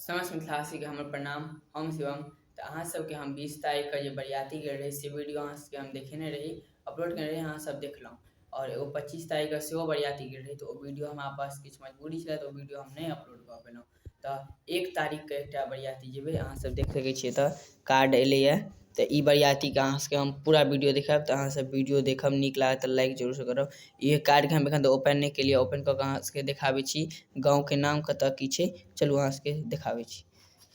समस्त मिथिलावासी के हमर प्रणाम। हम शिवम। तो अहाँ सबके हम 20 तारीख के जे बरियाती गेल रही से वीडियो अहाँ सबके हम देखेने रही, अपलोड केने रही, अहाँ सब देखलहुँ। और एगो 25 तारीख के सेहो बरियाती गेल रही, तो ओ वीडियो हमरा पास किछु मजबूरी छलै, तो ओ वीडियो हम नहीं अपलोड कऽ पेलहुँ। तो 1 तारीख के एकटा बरियाती जेबै, अहाँ सब देख सकै छियै। तो कार्ड एलैए, तो ई बरियाती के अहाँ सबके हम पूरा वीडियो देखायब। तो अहाँ सब वीडियो देखब, नीक लागत तो लाइक जरूर से करब। ये कार्ड के हम एखन तो ओपन नहीं केलिए, ओपन कऽ के अहाँ सबके देखाबै छी। गाँव के नाम कतऽ की छै, चलू अहाँ सबके देखाबै छी।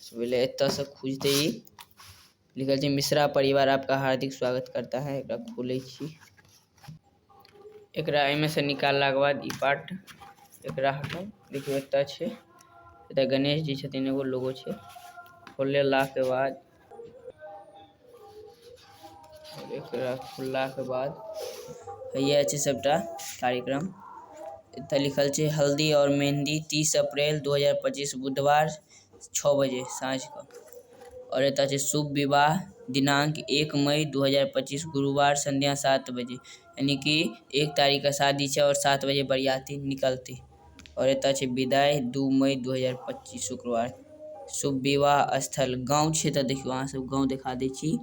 पहले एतऽ से खुजते ही लिखल छै मिश्रा परिवार आपका हार्दिक स्वागत करता है। एकरा खोलै छी, एकरा एहिमे से निकालला के बाद ई पार्ट एकरा हटाऊ। देखियौ एतऽ छै, एतऽ गणेश जी छथिन, एगो लोगो छै। खोलेला के बाद एकरा खुलला के बाद हैया छै सबटा कार्यक्रम। एतऽ लिखल छै हल्दी और मेहंदी 30 अप्रैल 2025 बुधवार 6 बजे साँझ को। और एतऽ छै शुभ विवाह दिनांक 1 मई 2025 गुरुवार संध्या 7 बजे, यानी कि 1 तारीख का शादी छै और 7 बजे बरियाती निकलती। और एतऽ छै विदाई 2 मई 2025 शुक्रवार। शुभ विवाह स्थल गाँव छै, तऽ देखियौ अहाँ सब गाँव देखा दै छी।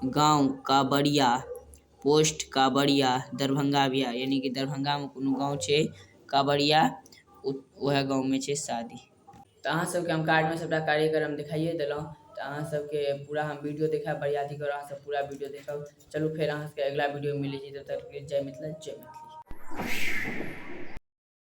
गाँव काबरिया, पोस्ट काबरिया, दरभंगा बिहार, यानी कि दरभंगा में कोनो गाँव छै काबरिया, वह गाँव में छै शादी। तो अहाँ सबके हम कार्ड में सबटा कार्यक्रम दिखाइए देलहुँ। तो अहाँ सबके पूरा हम वीडियो देखाब बरियाती के, अहाँ सब पूरा वीडियो देखब। चलू फेर अहाँ सबके अगला वीडियो में मिलै छी, तब तक जय मिथिला जय मैथिली।